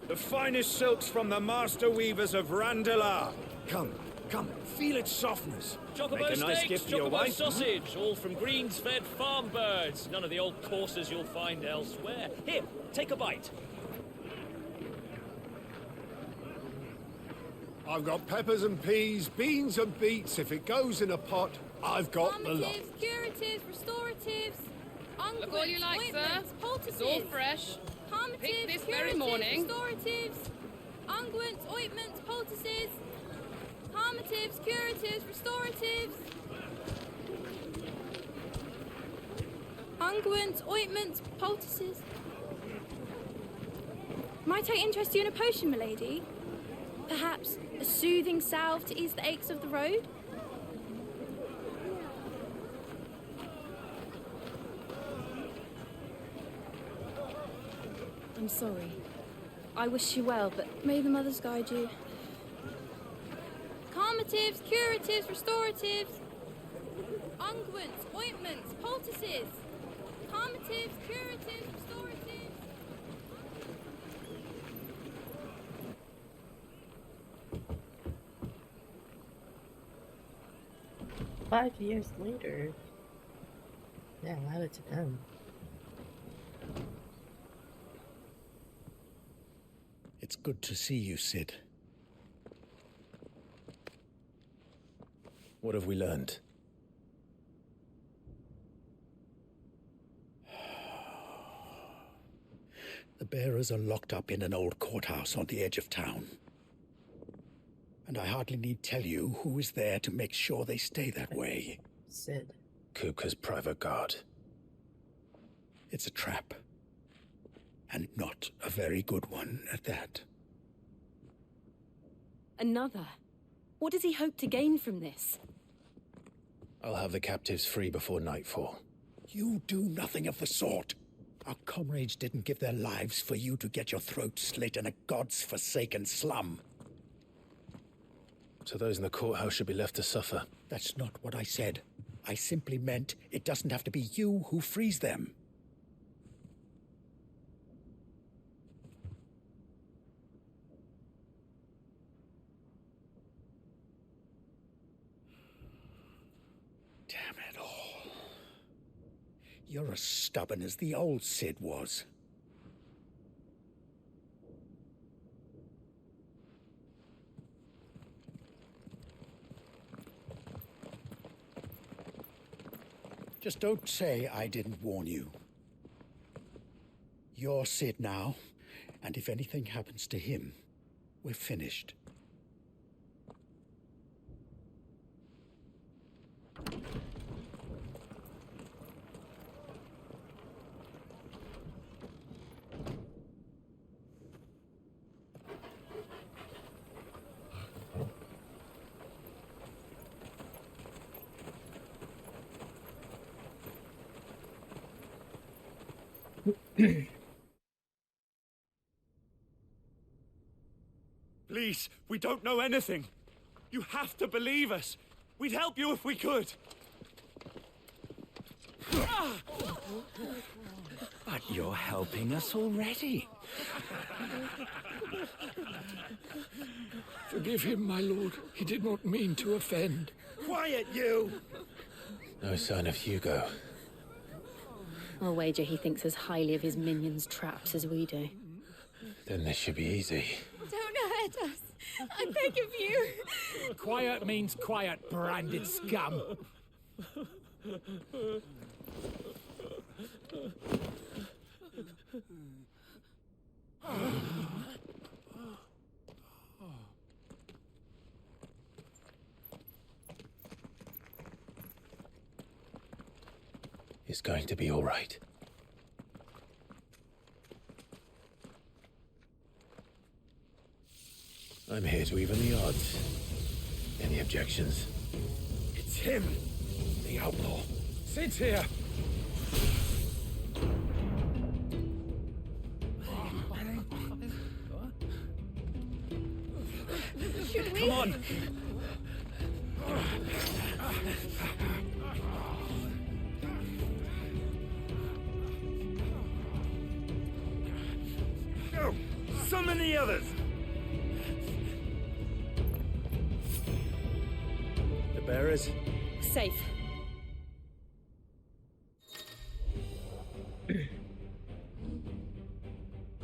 The finest silks from the master weavers of Randalar. Come, feel its softness. Chocobo Make a nice steaks, gift for your chocobo wife. sausage, all from greens-fed farm birds. None of the old courses you'll find elsewhere. Here, take a bite. I've got peppers and peas, beans and beets. If it goes in a pot, I've got the lot. Calmatives, curatives, restoratives, Look all you like, sir. It's all fresh. Picked this very morning. Restoratives, unguents, ointments, poultices, calmatives, curatives, restoratives, unguents, ointments, poultices. Might I interest you in a potion, milady? Perhaps a soothing salve to ease the aches of the road? I'm sorry. I wish you well, but may the mothers guide you. Calmatives, curatives, restoratives, unguents, ointments, poultices. Calmatives, curatives, restoratives. 5 years later. Yeah, allow it to them. It's good to see you, Sid. What have we learned? The bearers are locked up in an old courthouse on the edge of town. And I hardly need tell you who is there to make sure they stay that way. Sid. Kupka's private guard. It's a trap. And not a very good one at that. Another? What does he hope to gain from this? I'll have the captives free before nightfall. You do nothing of the sort. Our comrades didn't give their lives for you to get your throat slit in a god's forsaken slum. So those in the courthouse should be left to suffer. That's not what I said. I simply meant it doesn't have to be you who frees them. Damn it all. You're as stubborn as the old Sid was. Just don't say I didn't warn you. You're Sid now, and if anything happens to him, we're finished. Please, we don't know anything. You have to believe us. We'd help you if we could. But you're helping us already. Forgive him, my lord. He did not mean to offend. Quiet, you! No sign of Hugo. I'll wager he thinks as highly of his minions' traps as we do. Then this should be easy. Don't hurt us. I beg of you. Quiet means quiet, branded scum. It's going to be all right. I'm here to even the odds. Any objections? It's him, the outlaw. Sid's here. Come on! so many others! The bearers? Safe.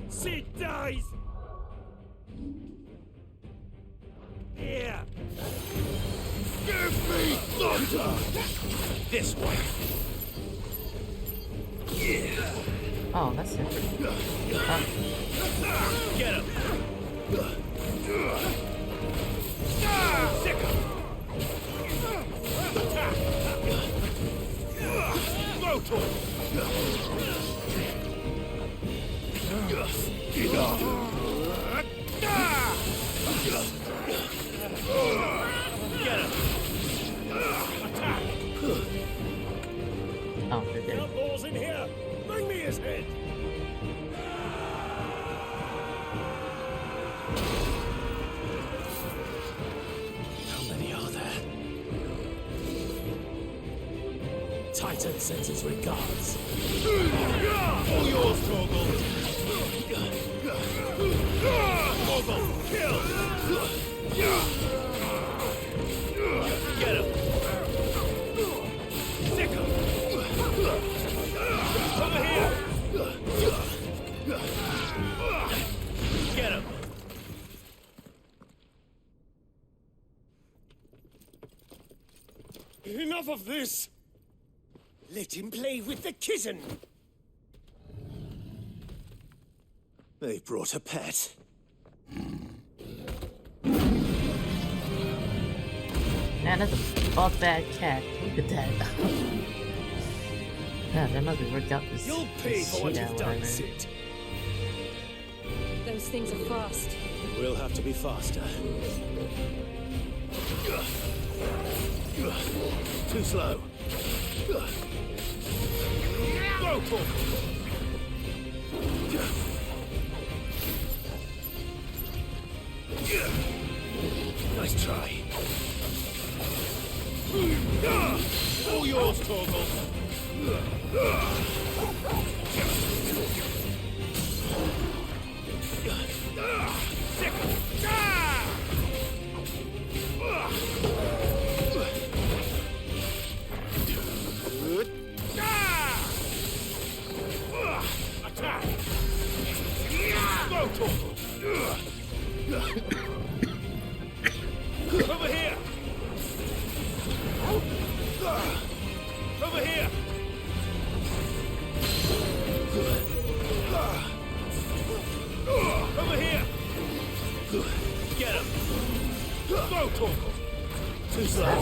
She dies! Here! Give me thunder! This way! Oh, that's different. Get him! Sick him! Attack! Throw to him! Enough! Get him! Attack! Oh, they're dead. Outlaws in here! Bring me his head! How many are there? Titan sends his regards. All yours, Torgal! Torgal, kill! Get him! Sick him! Over here! Get him! Enough of this! Let him play with the kitten! They brought a pet. Man, that's a buff bad cat. Look at that. Yeah, that must have worked out this. You'll pay for what you've done, whatever. Sid. Those things are fast. We'll have to be faster. Too slow. Go, Torgal! Nice try. All yours, Torgal. Attack! Go, Torgal! Over here! Over here! Over here! Get him! Go, Torgal! Too slow.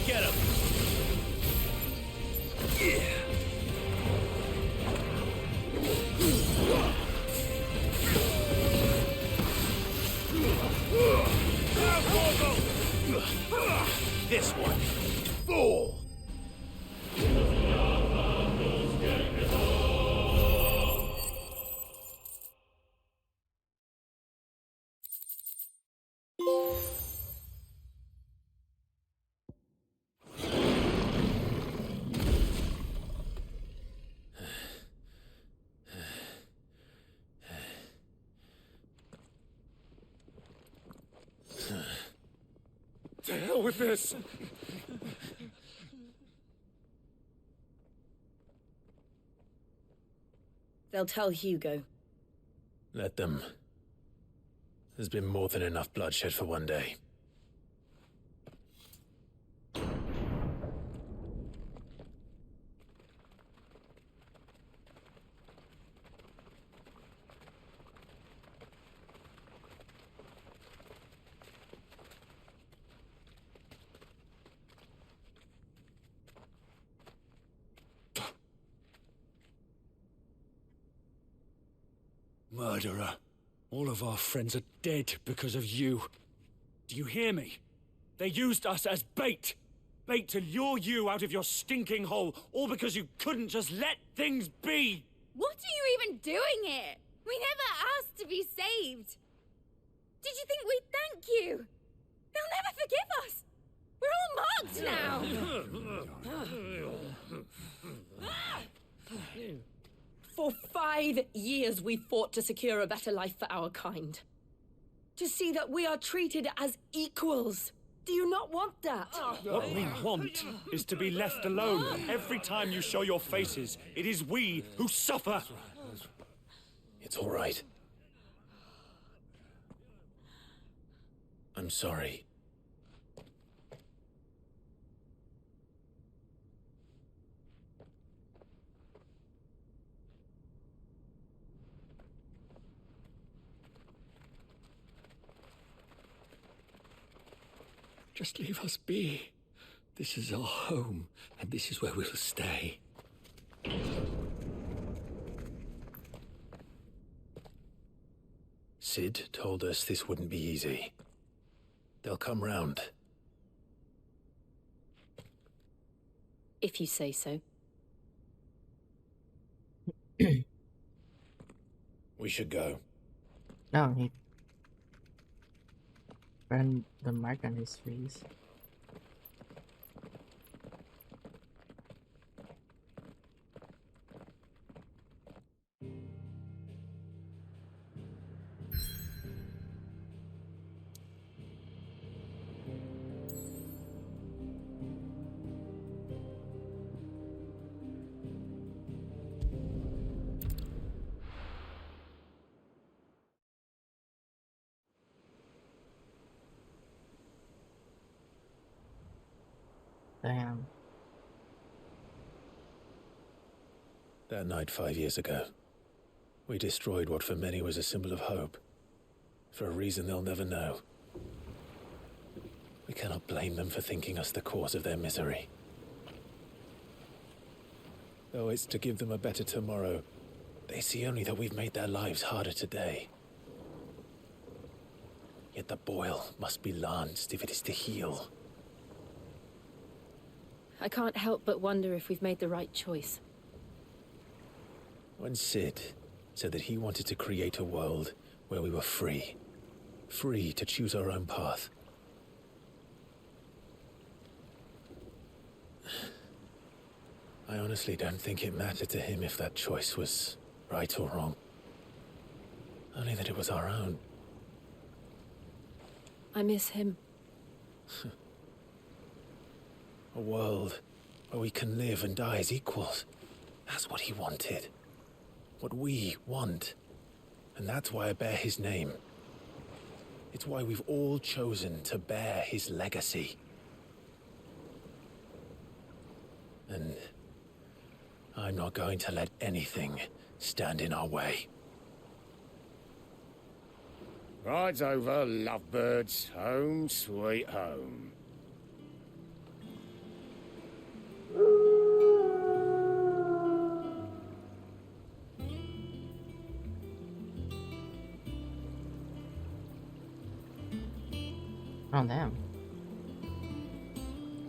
Get him! This one. Fool! To hell with this! They'll tell Hugo. Let them. There's been more than enough bloodshed for one day. Murderer. All of our friends are dead because of you. Do you hear me? They used us as bait. Bait to lure you out of your stinking hole, all because you couldn't just let things be. What are you even doing here? We never asked to be saved. Did you think we'd thank you? They'll never forgive us. We're all marked now. 5 years we've fought to secure a better life for our kind. To see that we are treated as equals. Do you not want that? What we want is to be left alone. Every time you show your faces, it is we who suffer. It's all right. I'm sorry. Just leave us be. This is our home, and this is where we'll stay. Sid told us this wouldn't be easy. They'll come round. If you say so. We should go. No, he burned the mark on his face. Damn. That night 5 years ago, we destroyed what for many was a symbol of hope. For a reason they'll never know. We cannot blame them for thinking us the cause of their misery. Though it's to give them a better tomorrow, they see only that we've made their lives harder today. Yet the boil must be lanced if it is to heal. I can't help but wonder if we've made the right choice. When Sid said that he wanted to create a world where we were free. Free to choose our own path. I honestly don't think it mattered to him if that choice was right or wrong. Only that it was our own. I miss him. A world where we can live and die as equals. That's what he wanted. What we want. And that's why I bear his name. It's why we've all chosen to bear his legacy. And I'm not going to let anything stand in our way. Ride's over, lovebirds. Home sweet home. Oh, damn.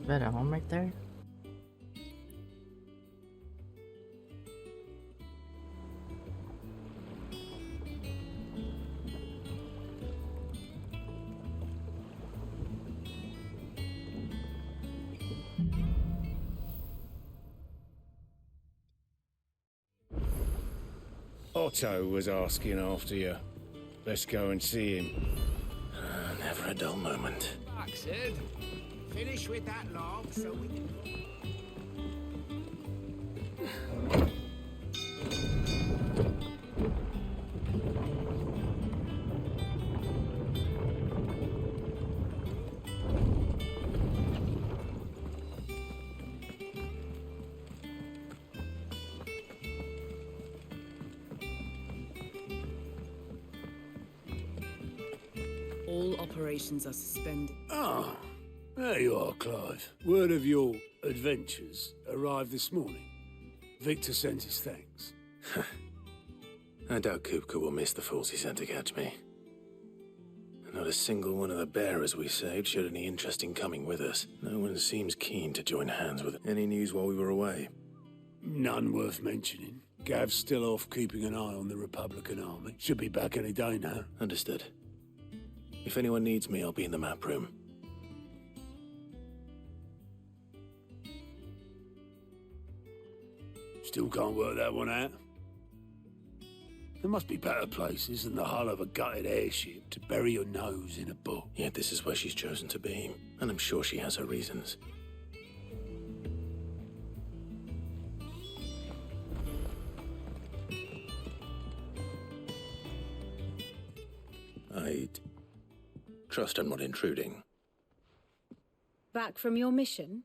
Is that a home right there? Otto was asking after you. Let's go and see him. Never a dull moment. Fuck, Sid. Finish with that log so we can... All operations are suspended. Ah, there you are, Clive. Word of your adventures arrived this morning. Victor sent his thanks. I doubt Kupka will miss the fools he sent to catch me. Not a single one of the bearers we saved showed any interest in coming with us. No one seems keen to join hands with it. Any news while we were away? None worth mentioning. Gav's still off keeping an eye on the Republican army. Should be back any day now. Understood. If anyone needs me, I'll be in the map room. Still can't work that one out. There must be better places than the hull of a gutted airship to bury your nose in a book. Yet this is where she's chosen to be, and I'm sure she has her reasons. I'd trust I'm not intruding. Back from your mission?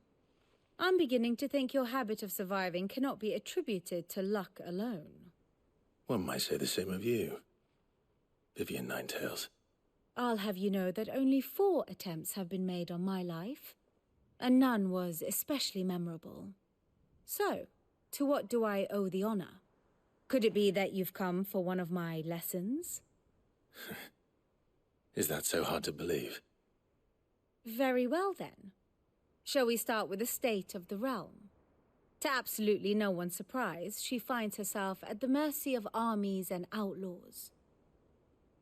I'm beginning to think your habit of surviving cannot be attributed to luck alone. One might say the same of you, Vivian Ninetails. I'll have you know that only 4 attempts have been made on my life, and none was especially memorable. So, to what do I owe the honor? Could it be that you've come for one of my lessons? Is that so hard to believe? Very well, then. Shall we start with the state of the realm? To absolutely no one's surprise, she finds herself at the mercy of armies and outlaws.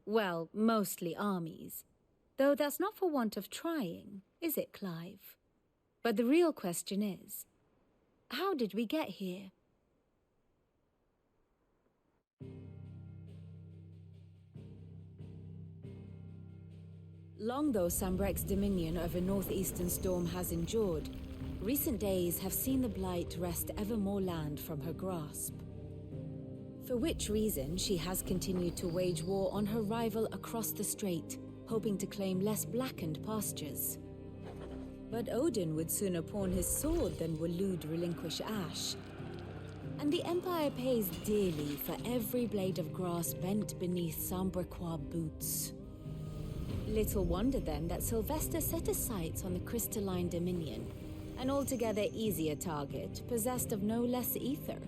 Well, mostly armies. Though that's not for want of trying, is it, Clive? But the real question is, how did we get here? Long though Sambrek's dominion over northeastern Storm has endured, recent days have seen the Blight wrest ever more land from her grasp. For which reason, she has continued to wage war on her rival across the strait, hoping to claim less blackened pastures. But Odin would sooner pawn his sword than Waloed relinquish Ash. And the Empire pays dearly for every blade of grass bent beneath Sambrequois boots. Little wonder then that Sylvester set his sights on the crystalline dominion, an altogether easier target, possessed of no less ether.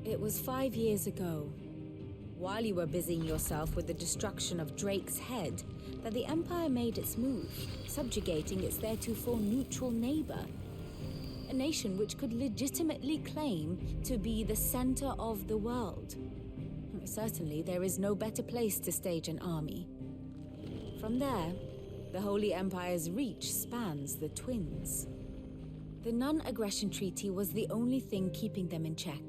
It was 5 years ago, while you were busying yourself with the destruction of Drake's head, that the Empire made its move, subjugating its theretofore neutral neighbor. A nation which could legitimately claim to be the center of the world. Certainly, there is no better place to stage an army. From there, the Holy Empire's reach spans the Twins. The non-aggression treaty was the only thing keeping them in check.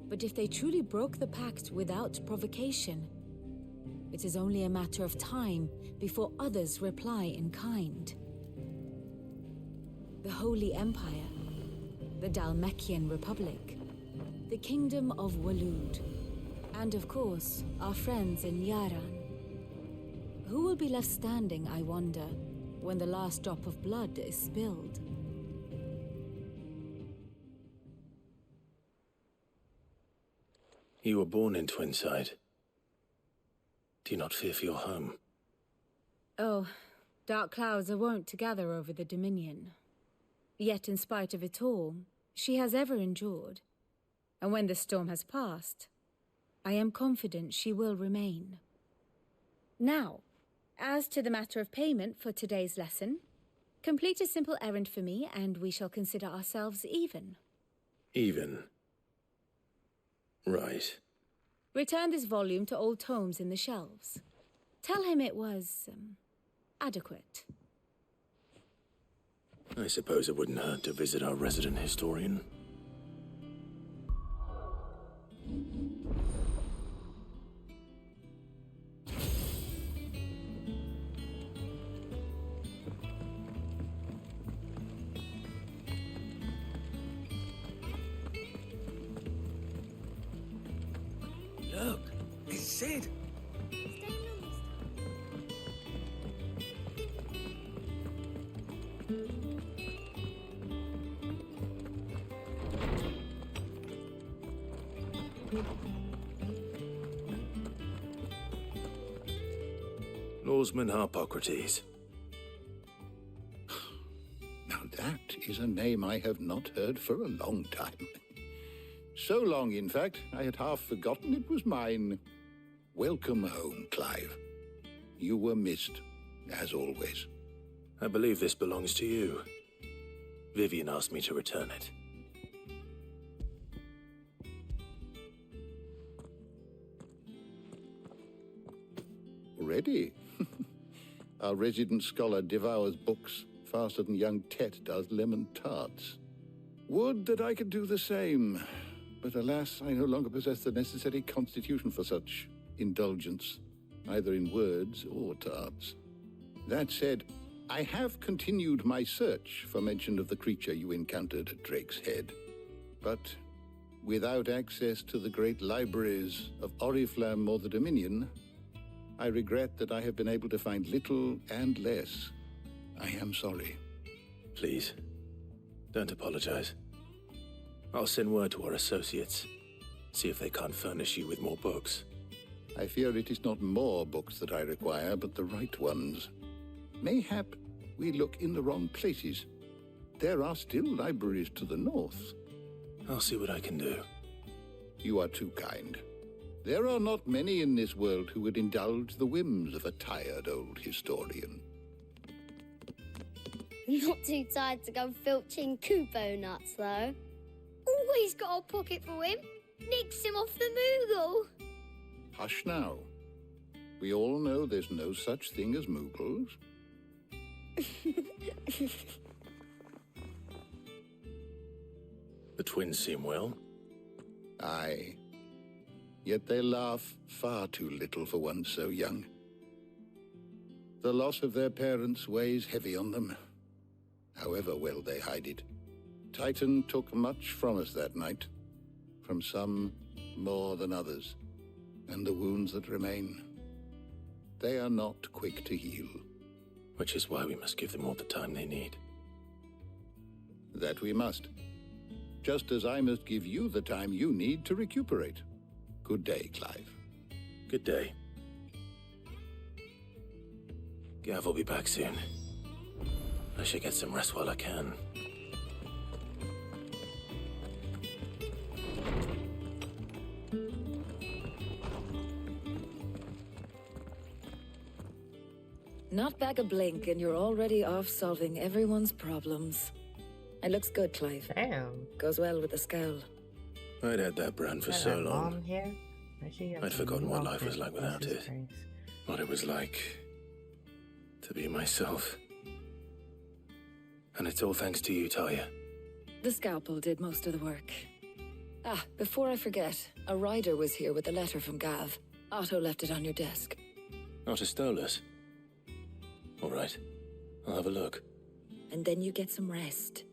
But if they truly broke the pact without provocation, it is only a matter of time before others reply in kind. The Holy Empire, the Dalmekian Republic, the Kingdom of Waloed, and of course, our friends in Yaran. Who will be left standing, I wonder, when the last drop of blood is spilled? You were born in Twinside. Do you not fear for your home? Oh, dark clouds are wont to gather over the Dominion. Yet in spite of it all, she has ever endured. And when the storm has passed, I am confident she will remain. Now, as to the matter of payment for today's lesson, complete a simple errand for me and we shall consider ourselves even. Even? Right. Return this volume to old tomes in the shelves. Tell him it was, adequate. I suppose it wouldn't hurt to visit our resident historian. Look, it's Sid. Lawsman Harpocrates. Now that is a name I have not heard for a long time. So long, in fact, I had half forgotten it was mine. Welcome home, Clive. You were missed, as always. I believe this belongs to you. Vivian asked me to return it. Already? Our resident scholar devours books faster than young Tet does lemon tarts. Would that I could do the same. But alas, I no longer possess the necessary constitution for such indulgence, either in words or tarts. That said, I have continued my search for mention of the creature you encountered at Drake's Head. But without access to the great libraries of Oriflamme or the Dominion, I regret that I have been able to find little and less. I am sorry. Please, don't apologize. I'll send word to our associates. See if they can't furnish you with more books. I fear it is not more books that I require, but the right ones. Mayhap we look in the wrong places. There are still libraries to the north. I'll see what I can do. You are too kind. There are not many in this world who would indulge the whims of a tired old historian. Not too tired to go filching Kupo nuts, though. Always got a pocket for him. Nicks him off the Moogle. Hush now. We all know there's no such thing as Moogles. The twins seem well. Aye. Yet they laugh far too little for one so young. The loss of their parents weighs heavy on them, however well they hide it. Titan took much from us that night, from some more than others, and the wounds that remain, they are not quick to heal. Which is why we must give them all the time they need. That we must. Just as I must give you the time you need to recuperate. Good day, Clive. Good day. Gav will be back soon. I should get some rest while I can. Not back a blink and you're already off solving everyone's problems. It looks good, Clive. Damn. Goes well with the scowl. I'd had that brand for so long. Here? I'd forgotten what life was like without it. What it was like to be myself. And it's all thanks to you, Talia. The scalpel did most of the work. Ah, before I forget, a rider was here with a letter from Gav. Otto left it on your desk. Otto stole us. All right, I'll have a look. And then you get some rest.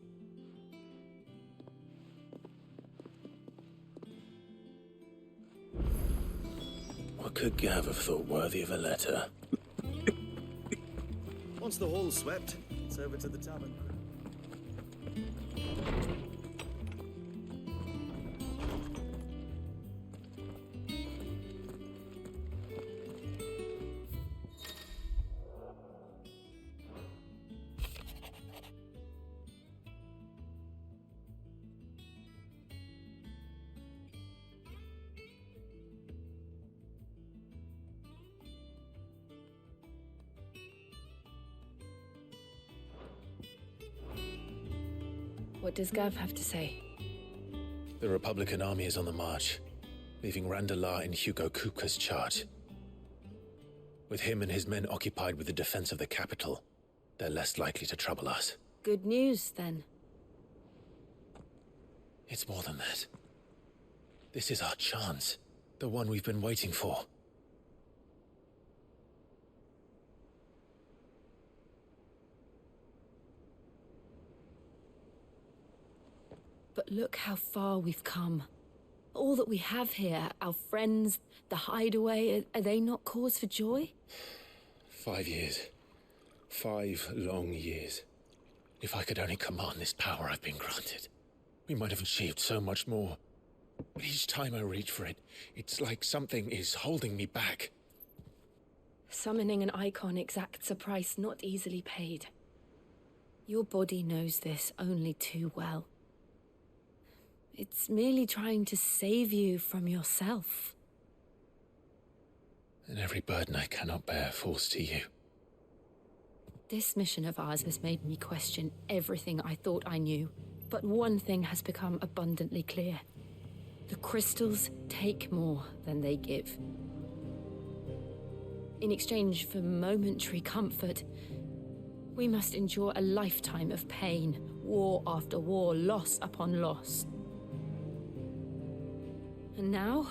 What could Gav have thought worthy of a letter? Once the hall's swept, it's over to the tavern. What does Gav have to say? The Republican army is on the march, leaving Randalar in Hugo Kupka's charge. With him and his men occupied with the defense of the capital, they're less likely to trouble us. Good news, then. It's more than that. This is our chance, the one we've been waiting for. But look how far we've come. All that we have here, our friends, the hideaway, are they not cause for joy? 5 years. 5 long years. If I could only command this power I've been granted, we might have achieved so much more. But each time I reach for it, it's like something is holding me back. Summoning an icon exacts a price not easily paid. Your body knows this only too well. It's merely trying to save you from yourself. And every burden I cannot bear falls to you. This mission of ours has made me question everything I thought I knew. But one thing has become abundantly clear. The crystals take more than they give. In exchange for momentary comfort, we must endure a lifetime of pain, war after war, loss upon loss. And now?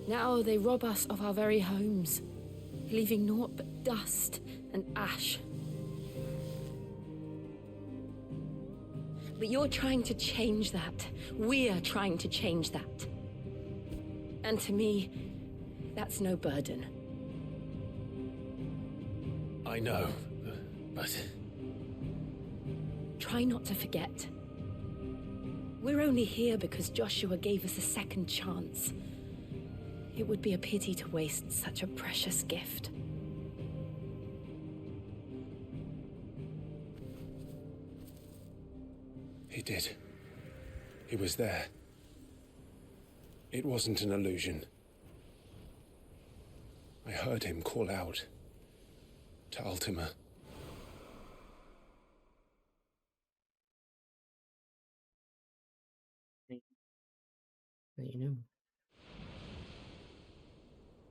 Now they rob us of our very homes, leaving naught but dust and ash. But you're trying to change that. We're trying to change that. And to me, that's no burden. I know, but... Try not to forget. We're only here because Joshua gave us a second chance. It would be a pity to waste such a precious gift. He did. He was there. It wasn't an illusion. I heard him call out to Ultima. You knew.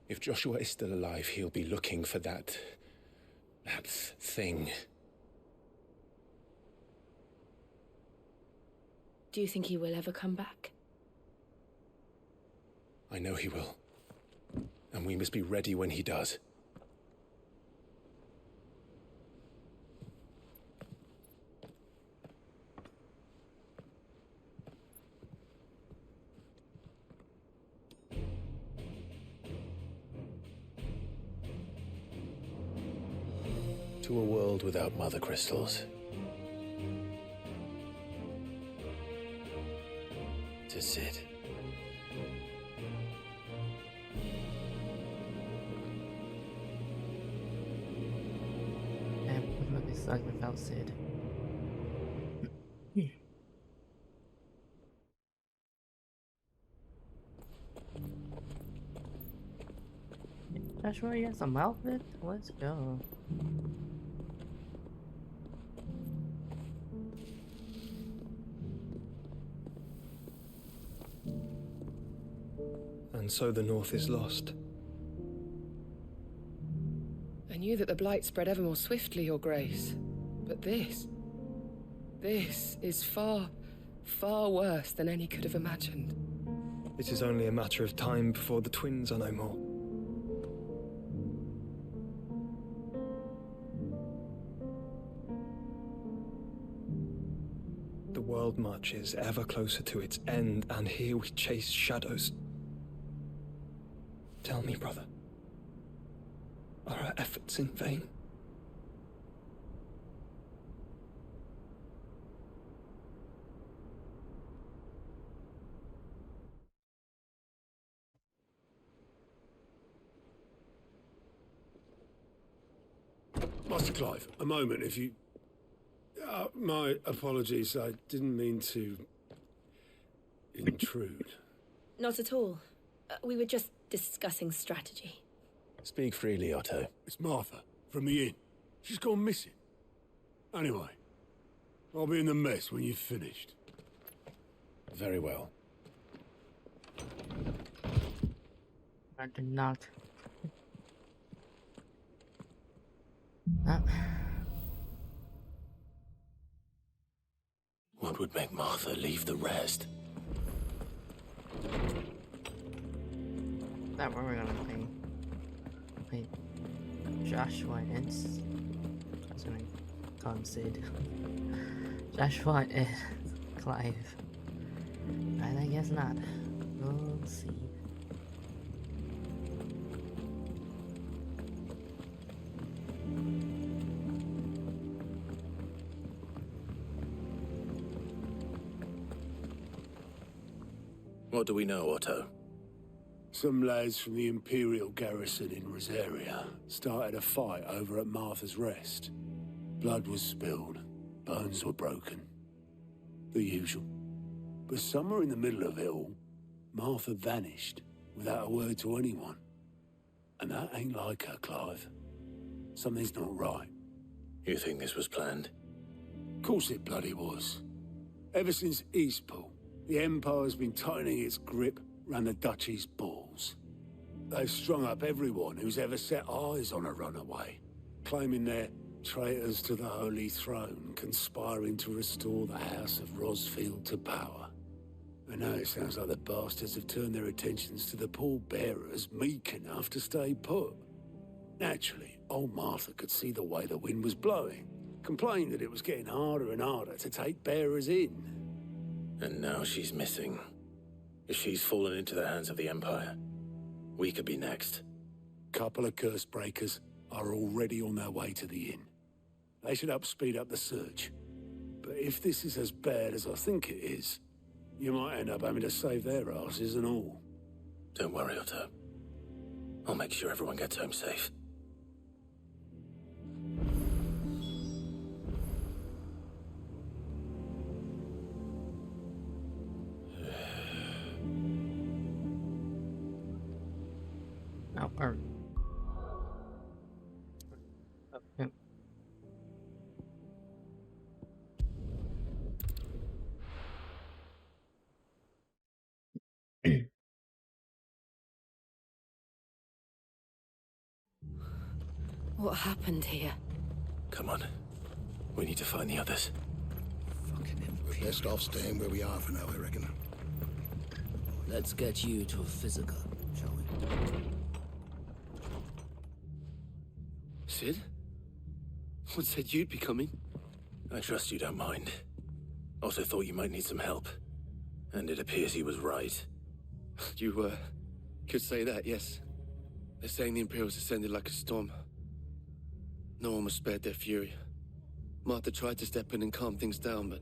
If Joshua is still alive, he'll be looking for that thing. Do you think he will ever come back? I know he will. And we must be ready when he does. To a world without mother crystals. To Sid. Man, what would this like without Sid? Joshua, you got some outfit? Let's go. And so the North is lost. I knew that the Blight spread ever more swiftly, Your Grace. But this is far, far worse than any could have imagined. It is only a matter of time before the twins are no more. The world marches ever closer to its end, and here we chase shadows. Tell me, brother, are our efforts in vain? Master Clive, a moment, if you... my apologies, I didn't mean to... intrude. Not at all. We were just discussing strategy. Speak freely, Otto. It's Martha, from the inn. She's gone missing. Anyway, I'll be in the mess when you've finished. Very well. I did not. What would make Martha leave the rest? That what we're gonna play Joshua and I was gonna call him Sid. Joshua and Clive. But I guess not. We'll see. What do we know, Otto? Some lads from the Imperial garrison in Rosaria started a fight over at Martha's Rest. Blood was spilled, bones were broken. The usual. But somewhere in the middle of it all, Martha vanished without a word to anyone. And that ain't like her, Clive. Something's not right. You think this was planned? Of course it bloody was. Ever since Eastpool, the Empire's been tightening its grip round the Duchy's balls. They've strung up everyone who's ever set eyes on a runaway, claiming they're traitors to the Holy Throne, conspiring to restore the House of Rosfield to power. And now it sounds like the bastards have turned their attentions to the poor bearers meek enough to stay put. Naturally, old Martha could see the way the wind was blowing, complained that it was getting harder and harder to take bearers in. And now she's missing. If she's fallen into the hands of the Empire, we could be next. Couple of curse breakers are already on their way to the inn. They should help speed up the search. But if this is as bad as I think it is, you might end up having to save their asses and all. Don't worry, Otto. I'll make sure everyone gets home safe. Now, okay. What happened here? Come on. We need to find the others. We're best off staying where we are for now, I reckon. Let's get you to a physical, shall we? Sid? What said you'd be coming? I trust you don't mind. Otto thought you might need some help. And it appears he was right. You, could say that, yes. They're saying the Imperials ascended like a storm. No one was spared their fury. Martha tried to step in and calm things down, but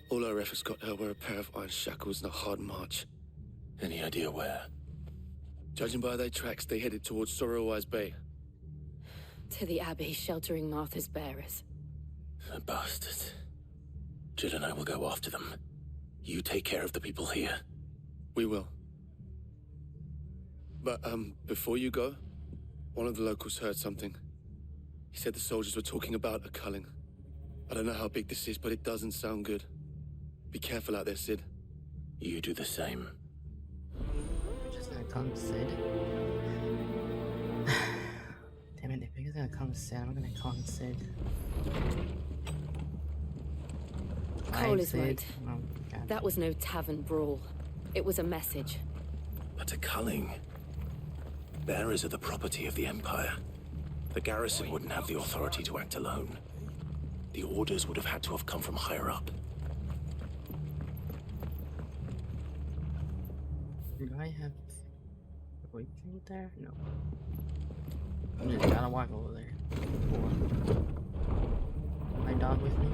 all our efforts got her were a pair of iron shackles and a hard march. Any idea where? Judging by their tracks, they headed towards Sorrowwise Bay. To the Abbey, sheltering Martha's bearers. The bastards. Jill and I will go after them. You take care of the people here. We will. But, before you go, one of the locals heard something. He said the soldiers were talking about a culling. I don't know how big this is, but it doesn't sound good. Be careful out there, Sid. You do the same. Just gonna come Sid. Damn it, if he's gonna come Sid, I'm gonna call him Sid. Cole is Sid. right. Oh, God. That was no tavern brawl. It was a message. But a culling. Bearers are the property of the Empire. The garrison wouldn't have the authority to act alone. The orders would have had to have come from higher up. Do I have a waypoint there? No. I just gotta walk over there. Cool. My dog with me?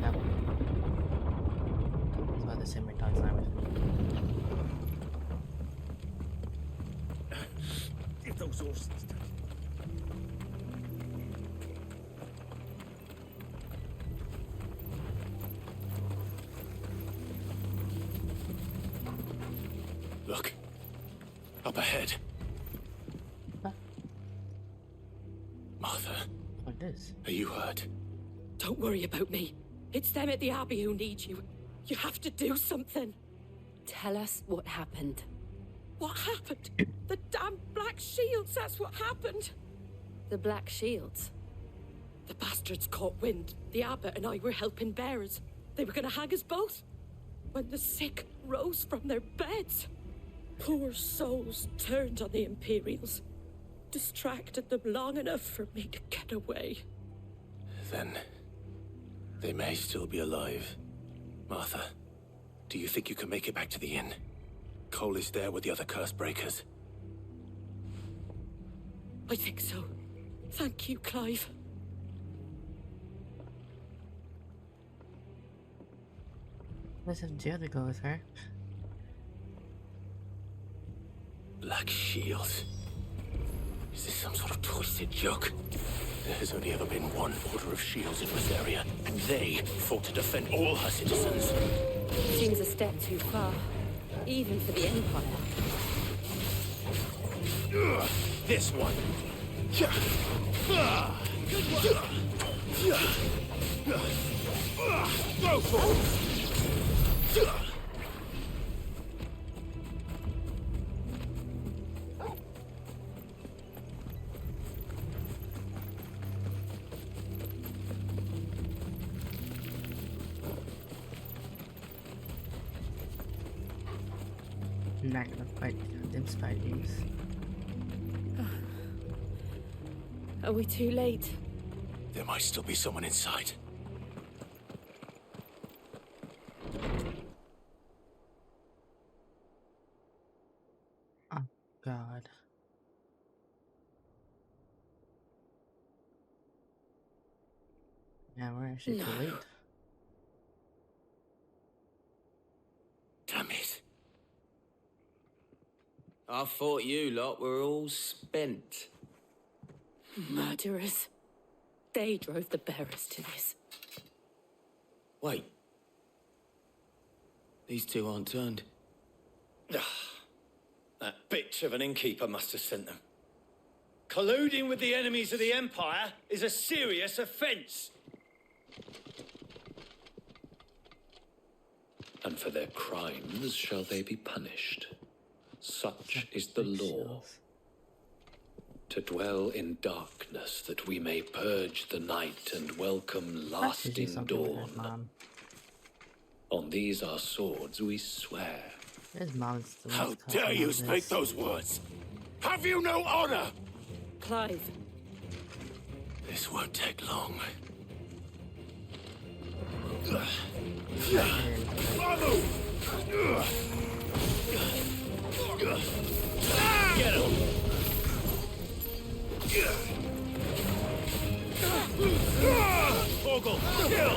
No. I was about to say my dog's not with me. Give those horses. Look. Up ahead. Huh? Martha. What is? Are you hurt? Don't worry about me. It's them at the Abbey who need you. You have to do something. Tell us what happened. What happened? The damn Black Shields, that's what happened. The Black Shields? The bastards caught wind. The abbot and I were helping bearers. They were gonna hang us both. When the sick rose from their beds. Poor souls turned on the Imperials. Distracted them long enough for me to get away. Then they may still be alive. Martha, do you think you can make it back to the inn? Cole is there with the other curse breakers. I think so. Thank you, Clive. Let's have Jill to go with her. Black Shields. Is this some sort of twisted joke? There has only ever been one Order of Shields in Rosaria, and they fought to defend all her citizens. Seems a step too far, even for the Empire. This one. Good one. Go for it. I'm not gonna fight them spiders. Are we too late? There might still be someone inside. Oh, God. Yeah, we're actually too late. Damn it. I thought you lot were all spent. Murderers. They drove the bearers to this. Wait. These two aren't turned. That bitch of an innkeeper must have sent them. Colluding with the enemies of the Empire is a serious offence. And for their crimes shall they be punished. Such is the law. To dwell in darkness, that we may purge the night and welcome lasting dawn. On these our swords we swear. How dare you speak those words? Have you no honor? Clive. This won't take long. Get him! Ogle, kill!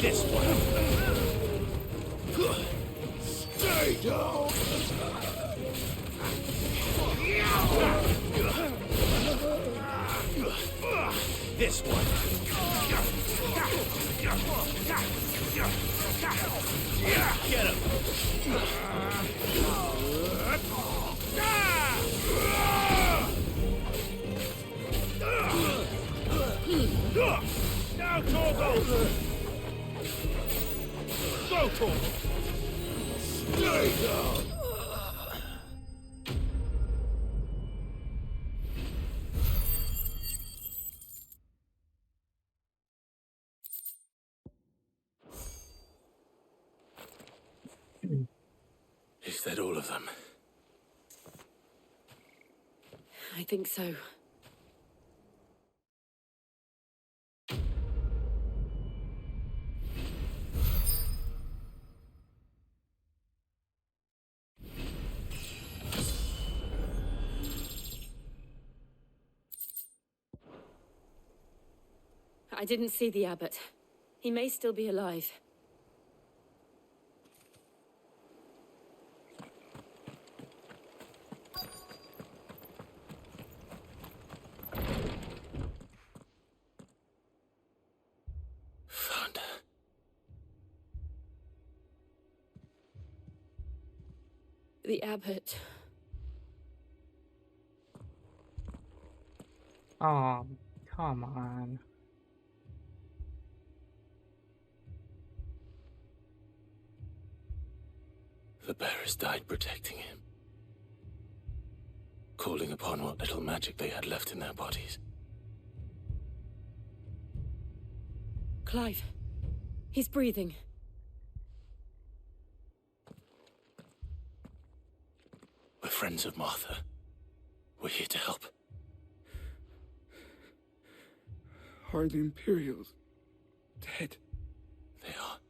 This one. Stay down! This one. Get him! Now, Torgo! Go, Torgo! Stay down! Is that all of them? I think so. I didn't see the abbot. He may still be alive. Found her. The abbot. Oh, come on. The bearers died protecting him. Calling upon what little magic they had left in their bodies. Clive. He's breathing. We're friends of Martha. We're here to help. Are the Imperials dead? They are.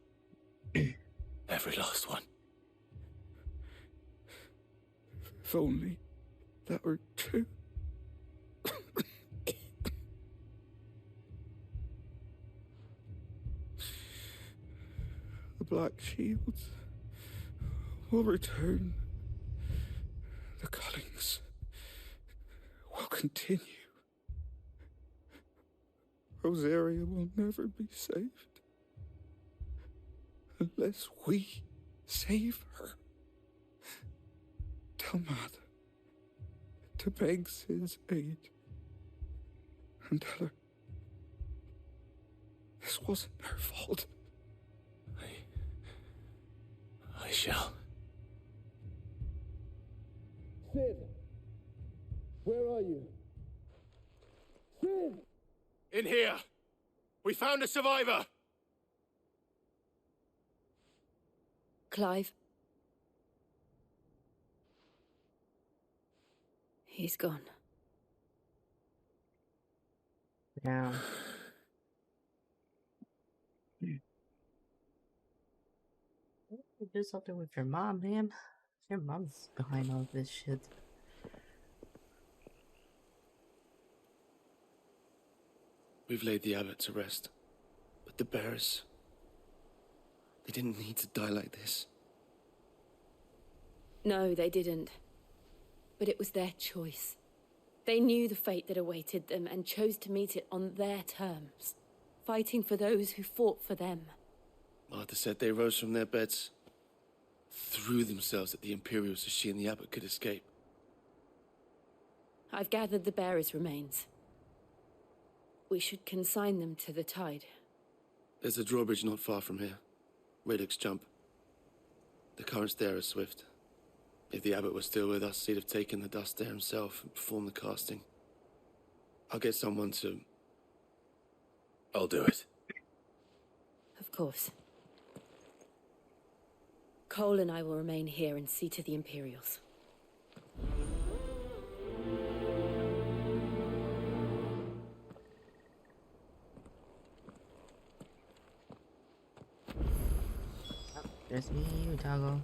Every last one. If only that were true. The Black Shields will return. The Cullings will continue. Rosaria will never be saved unless we save her. Tell Mother to beg Sid's aid and tell her this wasn't her fault. I shall. Sid, where are you? Sid! In here! We found a survivor! Clive. He's gone. Yeah. You do something with your mom, man. Your mom's behind all this shit. We've laid the abbot to rest. But the bearers... they didn't need to die like this. No, they didn't. But it was their choice. They knew the fate that awaited them and chose to meet it on their terms, fighting for those who fought for them. Martha said they rose from their beds, threw themselves at the Imperials so she and the abbot could escape. I've gathered the bearers' remains. We should consign them to the tide. There's a drawbridge not far from here. Radix jump. The currents there are swift. If the abbot was still with us, he'd have taken the dust there himself and performed the casting. I'll get someone to... I'll do it. Of course. Cole and I will remain here and see to the Imperials. There's me, Utago.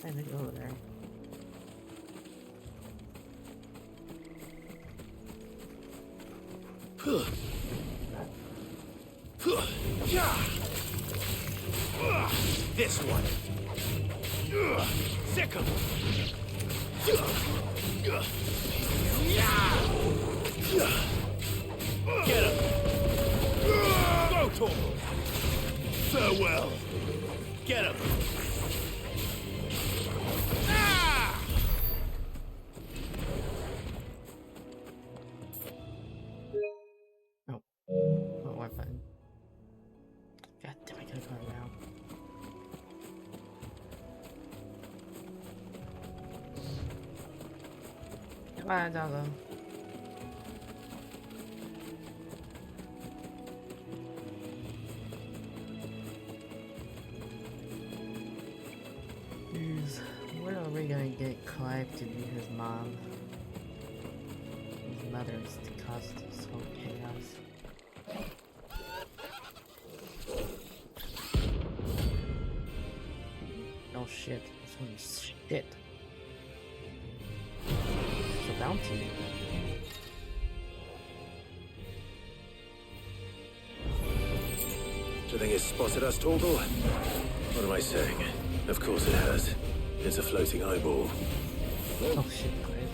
I think over there. This one. Sick 'em. Get him. Go, Tor. Farewell. Get him. Oh, what button? God damn, I gotta go around. Come on, Doggo. Jeez, when are we gonna get Clive to be his mom? His mother is the cause of this whole chaos. Oh shit, this one's shit. It's a bounty. Do you think it's spotted us, Torgal? What am I saying? Of course it has. It's a floating eyeball. Oh shit, Clive.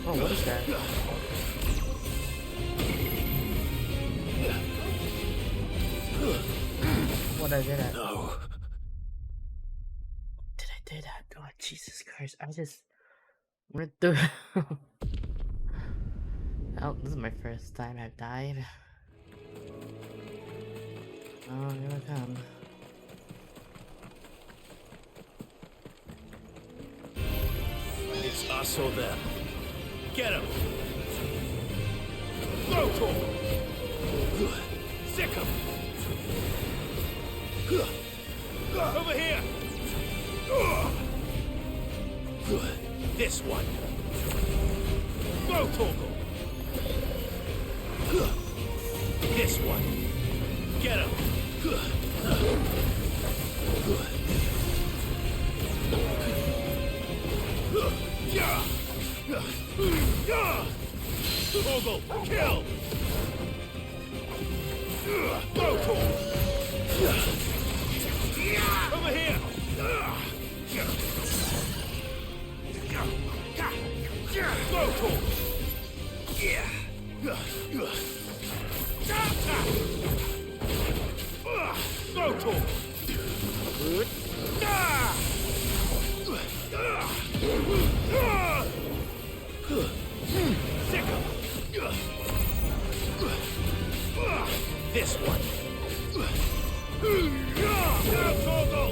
Oh, what is that? What I did that? No. Did I do that? Oh, Jesus Christ. I just went through. Oh, this is my first time I've died. Oh, here I come. It's us or them. Get him. Go, Tor. Sick him. Over here! This one! Go, Torgal! This one! Get him! Torgal, kill! Go, Torgal! Over here! Go, Tor! Go, Tor! Sick 'em! This one. Now, Torgal!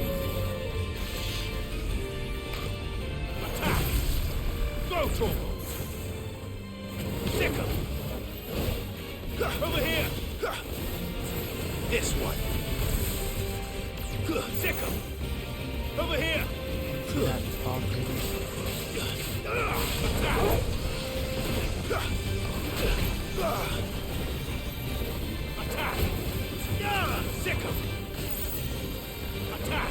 Attack! Go, Torgal! Sickle! Over here! This one. Sickle! Over here! Attack! Sickle! Attack!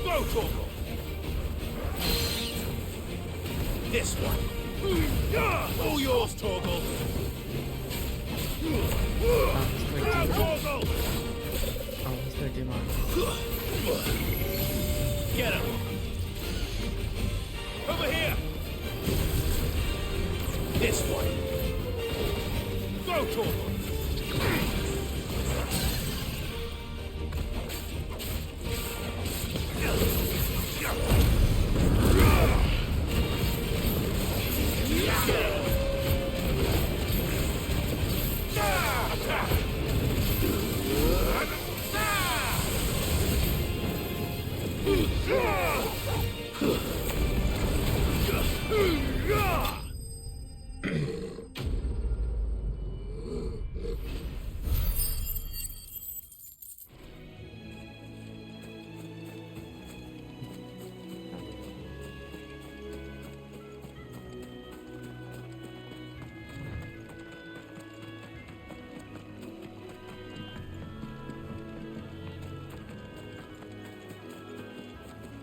Go, Torgal! This one. All yours, Torgal! Now, Torgal! Oh, he's gonna do mine. Get him! Over here! This one. Go, Torgal!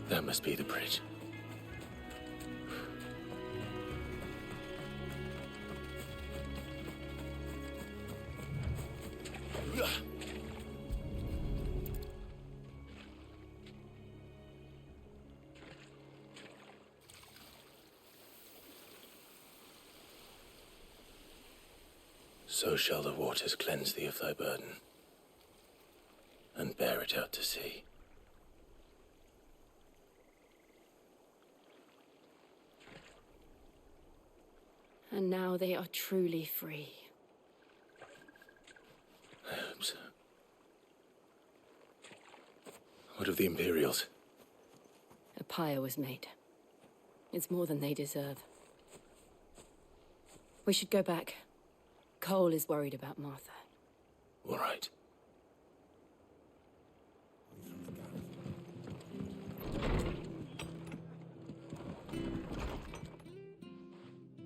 That must be the bridge. So shall the waters cleanse thee of thy burden, and bear it out to sea. And now they are truly free. I hope so. What of the Imperials? A pyre was made. It's more than they deserve. We should go back. Cole is worried about Martha. All right.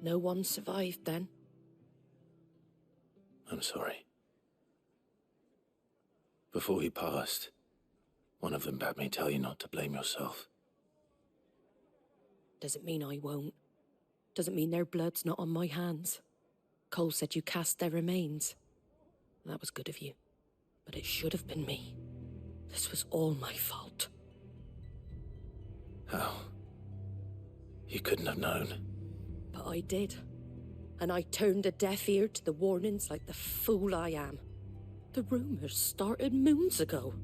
No one survived then? I'm sorry. Before he passed, one of them bade me tell you not to blame yourself. Doesn't mean I won't. Doesn't mean their blood's not on my hands. Cole said you cast their remains. That was good of you. But it should have been me. This was all my fault. How? You couldn't have known. But I did. And I turned a deaf ear to the warnings like the fool I am. The rumours started moons ago.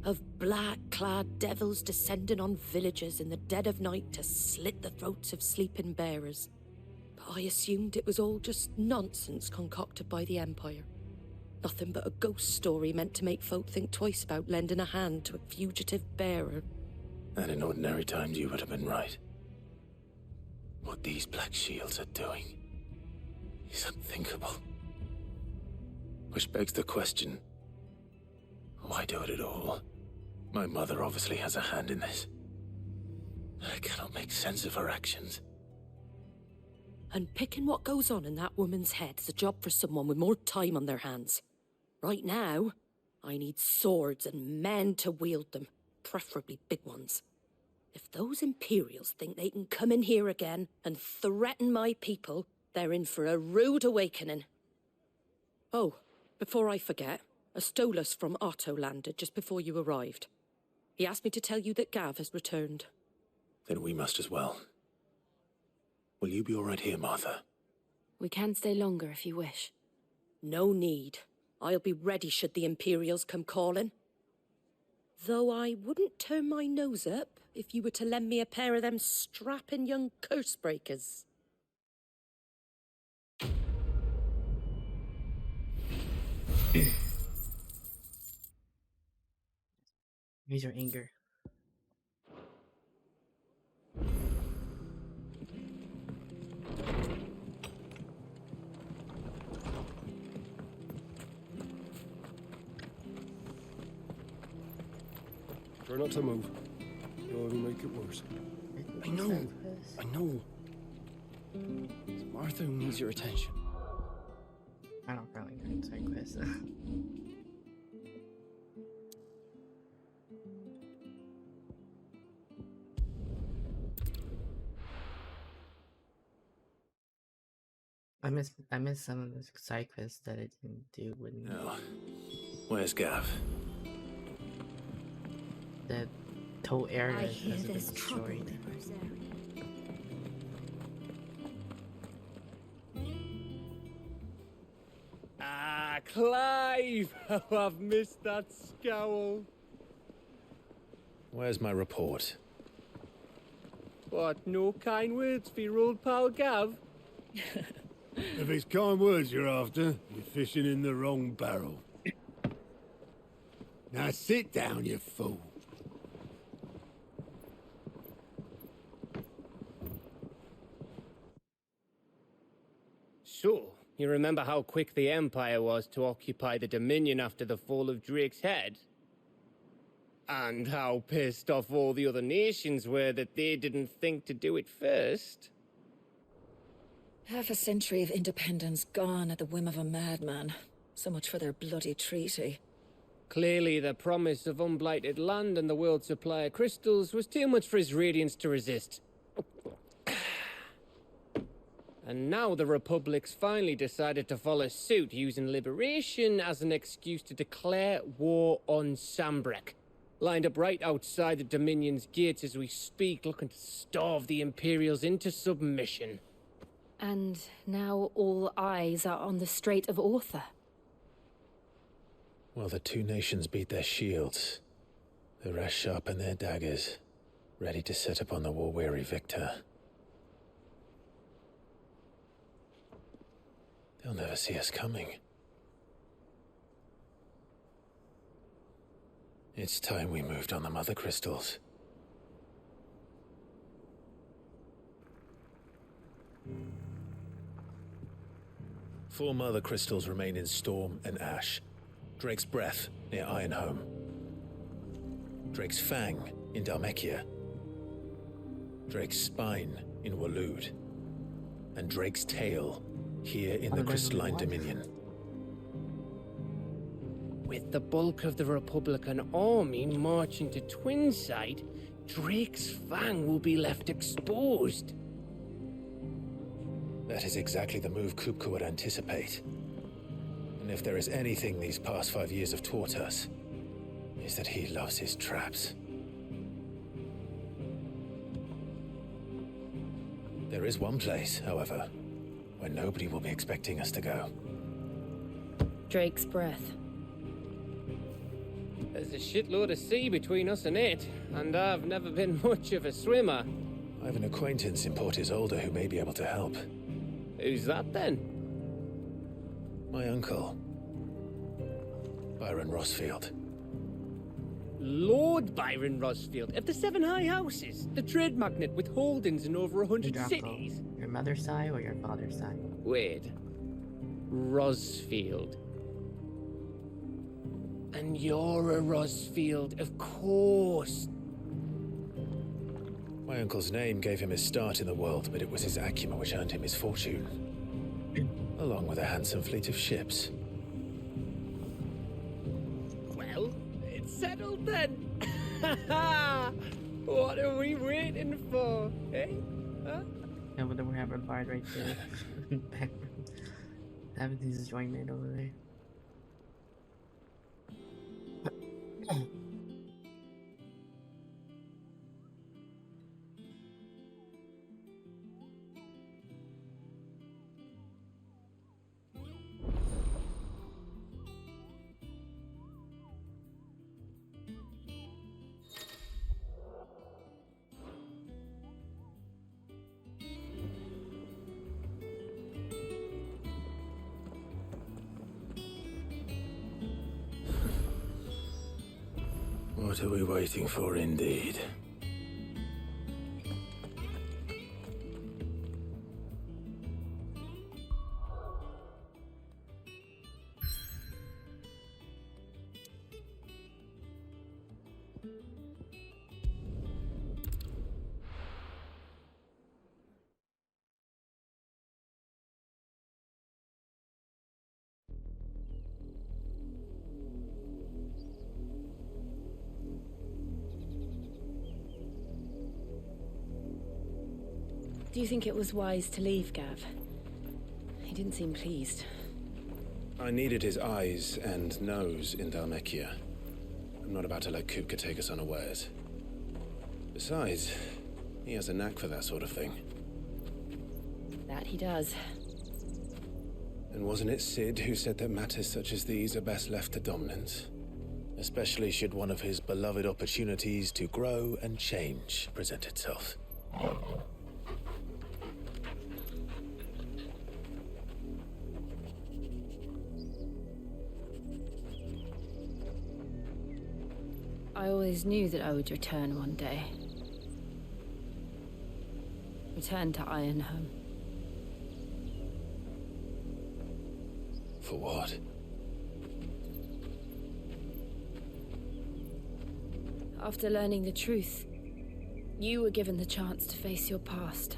Of black-clad devils descending on villages in the dead of night to slit the throats of sleeping bearers. But I assumed it was all just nonsense concocted by the Empire. Nothing but a ghost story meant to make folk think twice about lending a hand to a fugitive bearer. And in ordinary times you would have been right. What these Black Shields are doing is unthinkable. Which begs the question, why do it at all? My mother obviously has a hand in this. I cannot make sense of her actions. And picking what goes on in that woman's head is a job for someone with more time on their hands. Right now, I need swords and men to wield them, preferably big ones. If those Imperials think they can come in here again and threaten my people, they're in for a rude awakening. Oh, before I forget, a Stolas from Otto landed just before you arrived. He asked me to tell you that Gav has returned. Then we must as well. Will you be all right here, Martha? We can stay longer if you wish. No need. I'll be ready should the Imperials come calling. Though I wouldn't turn my nose up if you were to lend me a pair of them strapping young curse breakers. Raise your anger. Try not to move. You'll only make it worse. I know. I know. It's Martha who needs your attention. I don't really need to take this. I miss some of the side quests that I didn't do with me. Oh. Where's Gav? The whole area I hear has been there's trouble destroyed. in Rosaria. Ah, Clive! How I've missed that scowl. Where's my report? What, no kind words for your old pal Gav? If it's kind words you're after, you're fishing in the wrong barrel. Now sit down, you fool. So, you remember how quick the Empire was to occupy the Dominion after the fall of Drake's head? And how pissed off all the other nations were that they didn't think to do it first? Half a century of independence gone at the whim of a madman. So much for their bloody treaty. Clearly, the promise of unblighted land and the world's supply of crystals was too much for his radiance to resist. And now the Republic's finally decided to follow suit, using liberation as an excuse to declare war on Sambrek. Lined up right outside the Dominion's gates as we speak, looking to starve the Imperials into submission. And now all eyes are on the Strait of Author. Well, the two nations beat their shields. The rest sharpen their daggers, ready to set upon the war-weary victor. They'll never see us coming. It's time we moved on the mother crystals. Four mother crystals remain in Storm and Ash. Drake's Breath near Ironhome. Drake's Fang in Dhalmekia. Drake's Spine in Waloed. And Drake's Tail here in the Crystalline Dominion. With the bulk of the Republican army marching to Twinside, Drake's Fang will be left exposed. That is exactly the move Kupka would anticipate. And if there is anything these past 5 years have taught us, is that he loves his traps. There is one place, however, where nobody will be expecting us to go. Drake's Breath. There's a shitload of sea between us and it, and I've never been much of a swimmer. I have an acquaintance in Port Isolde who may be able to help. Who's that then? My uncle, Byron Rossfield. Lord Byron Rossfield of the Seven High Houses, the trade magnate with holdings in over 100 cities. Your mother's side or your father's side? Wait. Rossfield. And you're a Rossfield, of course. My uncle's name gave him his start in the world, but it was his acumen which earned him his fortune. Along with a handsome fleet of ships. Well, it's settled then. What are we waiting for, eh? Huh? Yeah, but then we have a bard right there. Having his joint made over there. What are we waiting for, indeed? Do you think it was wise to leave, Gav? He didn't seem pleased. I needed his eyes and nose in Dhalmekia. I'm not about to let Kupka take us unawares. Besides, he has a knack for that sort of thing. That he does. And wasn't it Sid who said that matters such as these are best left to dominance? Especially should one of his beloved opportunities to grow and change present itself. I always knew that I would return one day. Return to Ironhome. For what? After learning the truth, you were given the chance to face your past.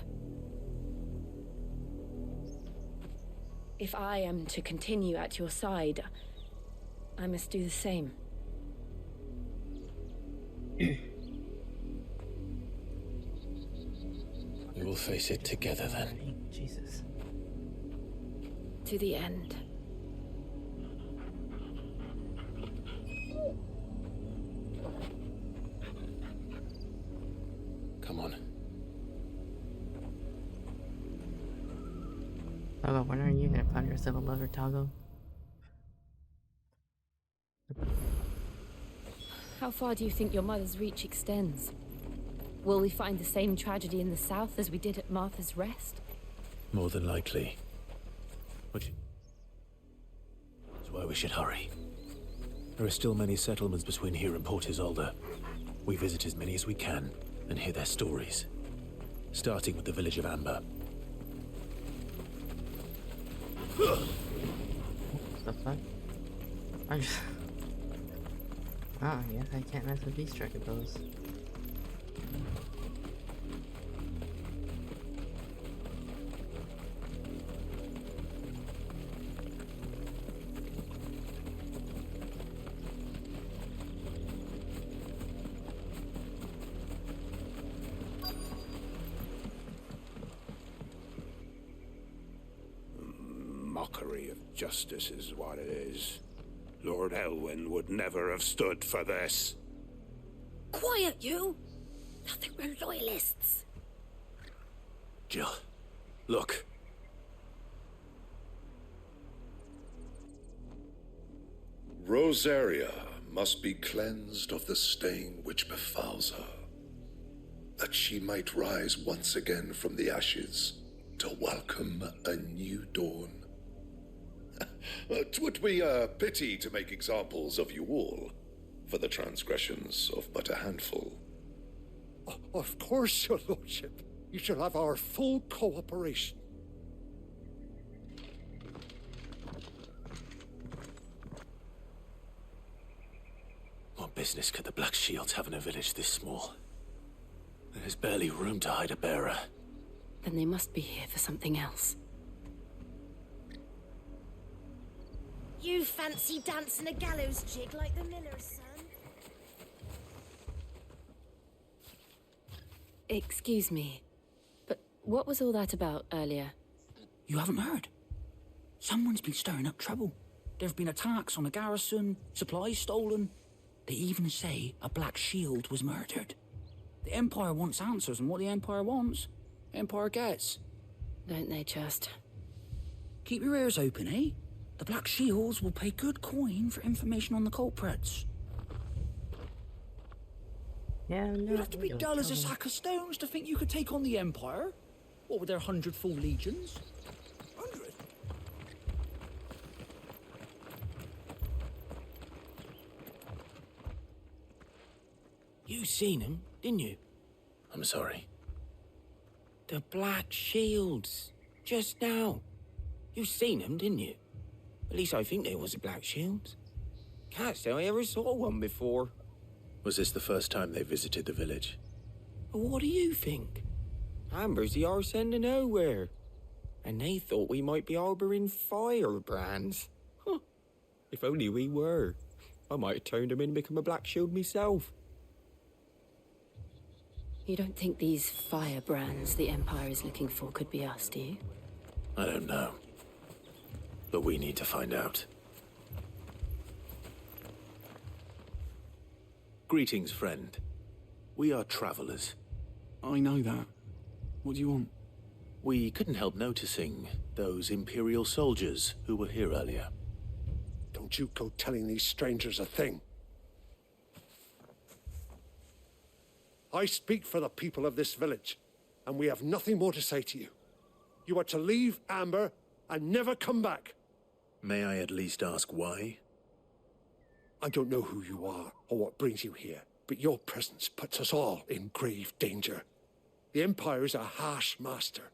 If I am to continue at your side, I must do the same. We will face it together then. Jesus. To the end. Come on. Togo, when are you gonna find yourself a lover, Togo? How far do you think your mother's reach extends? Will we find the same tragedy in the south as we did at Martha's Rest? More than likely. That's why we should hurry. There are still many settlements between here and Port Isolde. We visit as many as we can and hear their stories. Starting with the village of Amber. What the fuck? I just... Oh, I guess I can't mess with these striker bows. Mockery of justice is what it is. Lord Elwyn would never have stood for this. Quiet, you! Nothing, we're loyalists. Jill, look. Rosaria must be cleansed of the stain which befouls her, that she might rise once again from the ashes to welcome a new dawn. 'Twould be a pity to make examples of you all, for the transgressions of but a handful. Of course, your lordship. You shall have our full cooperation. What business could the Black Shields have in a village this small? There's barely room to hide a bearer. Then they must be here for something else. You fancy dancing a gallows jig like the miller's son? Excuse me, but what was all that about earlier? You haven't heard? Someone's been stirring up trouble. There have been attacks on the garrison, supplies stolen. They even say a Black Shield was murdered. The Empire wants answers, and what the Empire wants, Empire gets. Don't they just? Keep your ears open, eh? The Black Shields will pay good coin for information on the culprits. Yeah, no. You'd have to be dull as a sack of stones to think you could take on the Empire. What with their 100 full legions? 100? You seen him, didn't you? I'm sorry. The Black Shields. Just now. You seen them, didn't you? At least I think there was a Black Shields. Can't say I ever saw one before. Was this the first time they visited the village? But what do you think? Amber's the arse end of nowhere. And they thought we might be harbouring firebrands. Huh. If only we were. I might have turned them in and become a Black Shield myself. You don't think these firebrands the Empire is looking for could be us, do you? I don't know. But we need to find out. Greetings, friend. We are travelers. I know that. What do you want? We couldn't help noticing those Imperial soldiers who were here earlier. Don't you go telling these strangers a thing. I speak for the people of this village, and we have nothing more to say to you. You are to leave Amber and never come back. May I at least ask why? I don't know who you are or what brings you here, but your presence puts us all in grave danger. The Empire is a harsh master.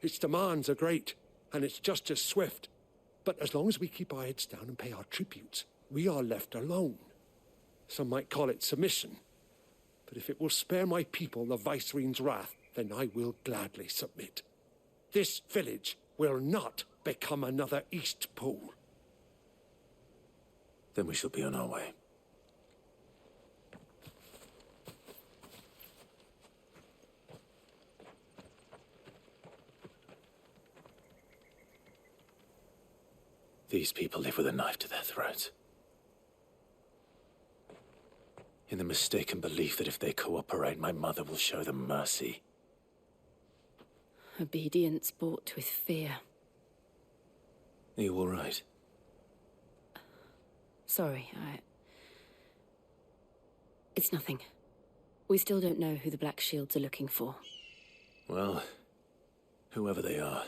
Its demands are great, and its justice swift. But as long as we keep our heads down and pay our tributes, we are left alone. Some might call it submission. But if it will spare my people the Viceroy's wrath, then I will gladly submit. This village will not become another Eastpool. Then we shall be on our way. These people live with a knife to their throats. In the mistaken belief that if they cooperate, my mother will show them mercy. Obedience bought with fear. Are you all right? Sorry, It's nothing. We still don't know who the Black Shields are looking for. Well, whoever they are,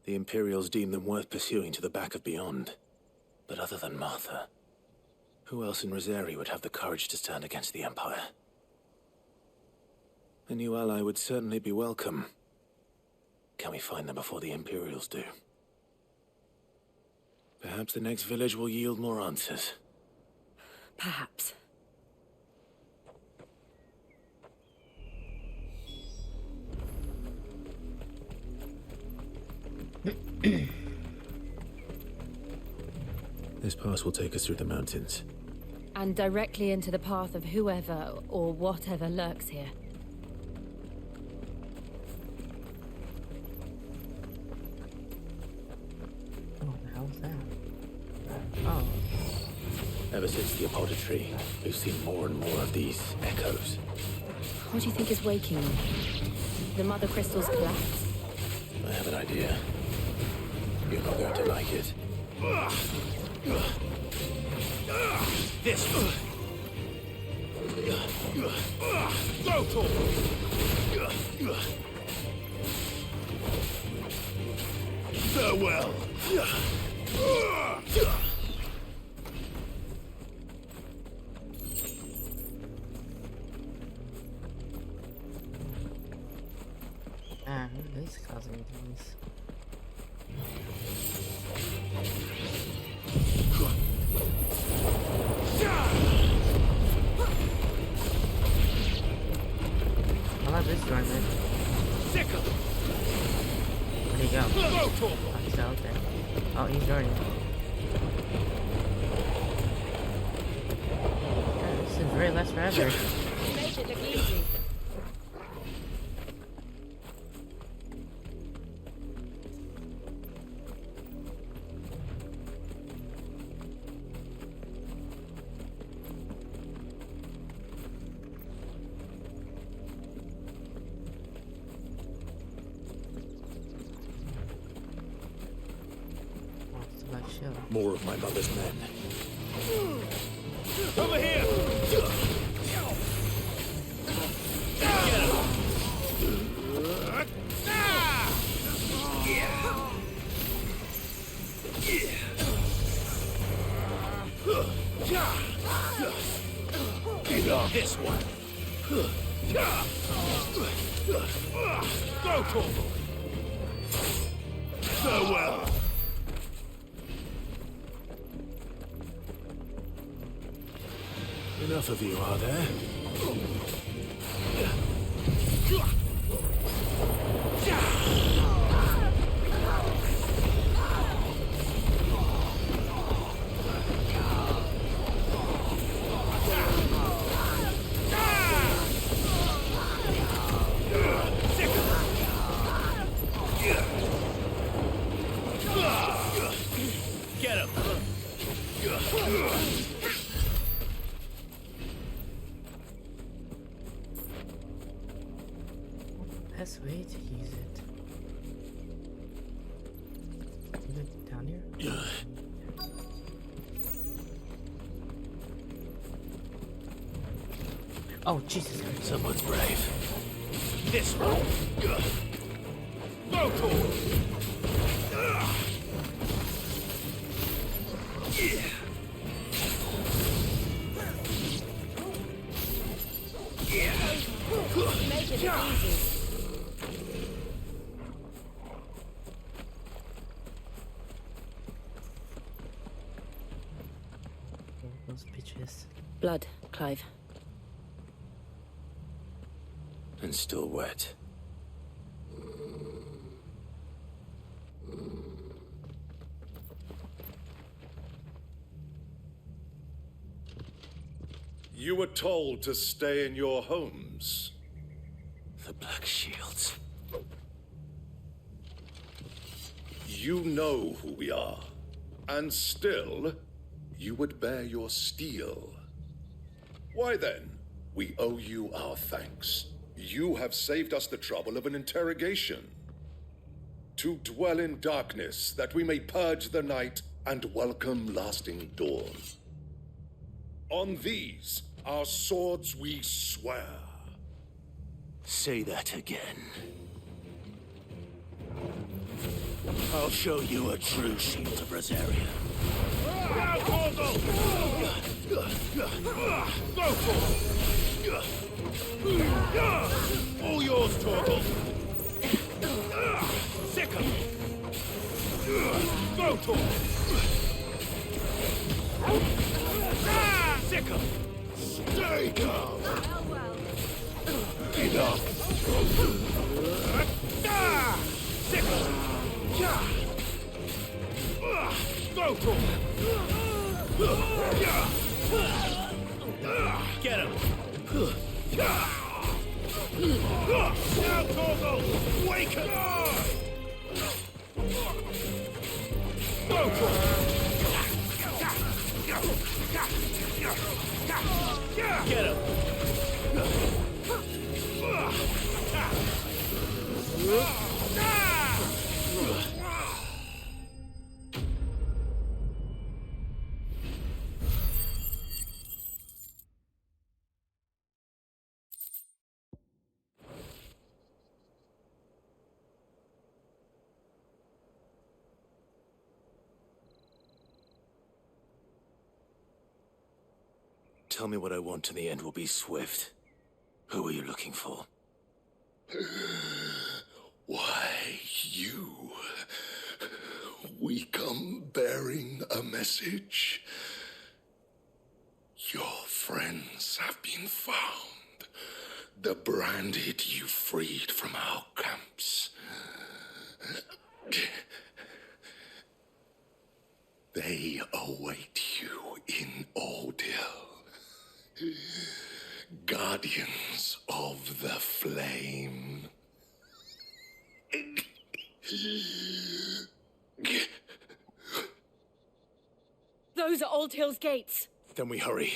the Imperials deem them worth pursuing to the back of beyond. But other than Martha, who else in Rosari would have the courage to stand against the Empire? A new ally would certainly be welcome. Can we find them before the Imperials do? Perhaps the next village will yield more answers. Perhaps. This pass will take us through the mountains. And directly into the path of whoever or whatever lurks here. Oh, the hell's that? Oh. Ever since the apothecary, we've seen more and more of these echoes. What do you think is waking them? The mother crystals collapse? I have an idea. You're not going to like it. This. Go for farewell. Ah, who is causing these? I love this joint, man. Where'd he go? Oh, he's out there. Oh, he's joining. Yeah, this is very less forever. You made it look easy. More of my mother's men. Over here! Get off this one. Go, Torval! Farewell! Enough of you, are there? Get him! Best way to use it. Is it down here? Oh, Jesus Christ. Someone's brave. This one! Go, Torval! Make it easy. Those bitches. Blood, Clive. And still wet. You were told to stay in your homes. The Black Shields. You know who we are. And still, you would bear your steel. Why then, we owe you our thanks. You have saved us the trouble of an interrogation. To dwell in darkness, that we may purge the night and welcome lasting dawn. On these, our swords we swear. Say that again. I'll show you a true shield of Rosaria. Now, Torval! Go, Torval! All yours, Torval! Sick him! Go, Torval! Sick him! Stay calm! Enough! Sick him! Go, Torval! Get him! Now, Torval! Waken! Go, Torval! Get him! Tell me what I want and the end will be swift. Who are you looking for? Why, you. We come bearing a message. Your friends have been found. The branded you freed from our camps. They await you in Odil. Guardians of the Flame. Those are Old Hill's gates. Then we hurry.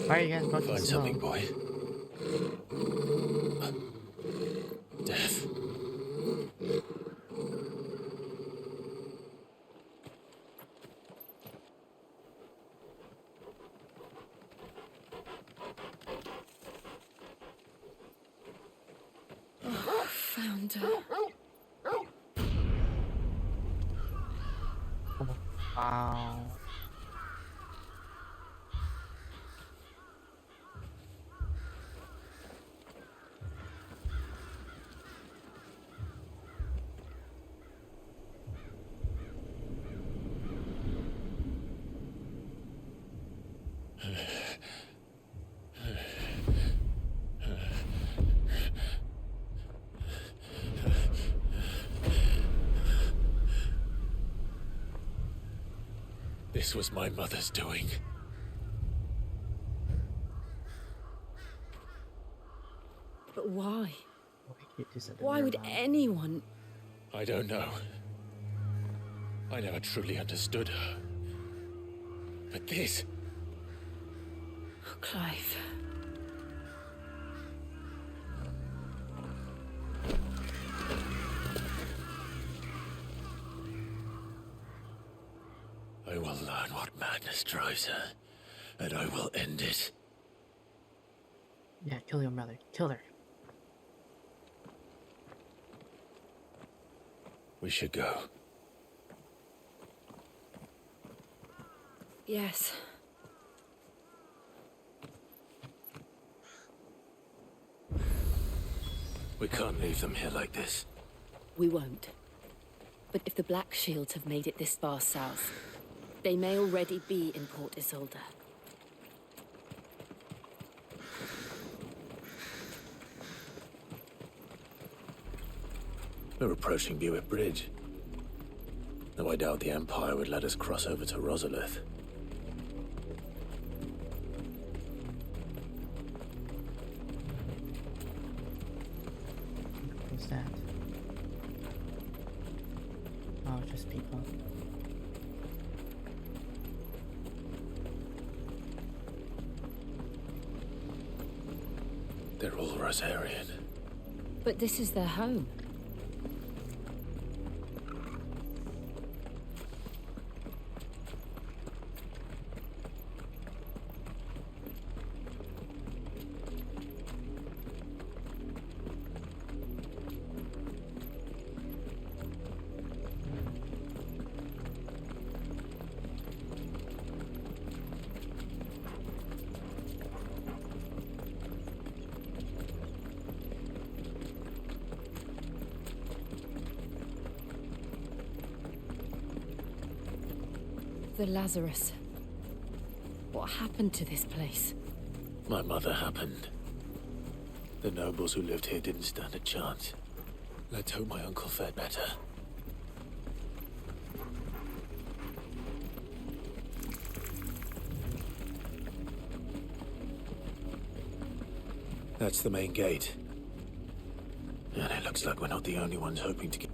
Why are you guys both Find so something, slow? boy. Santa. Wow. This was my mother's doing. But why? You just Why would anyone? I don't know. I never truly understood her. But this... Oh, Clive. I will learn what madness drives her, and I will end it. Yeah, kill your mother. Kill her. We should go. Yes. We can't leave them here like this. We won't. But if the Black Shields have made it this far south, they may already be in Port Isolde. We're approaching Buick Bridge. Though I doubt the Empire would let us cross over to Rosalith. Who's that? Oh, just people. They're all Rosarian. But this is their home. The Lazarus. What happened to this place? My mother happened. The nobles who lived here didn't stand a chance. Let's hope my uncle fared better. That's the main gate. And it looks like we're not the only ones hoping to get...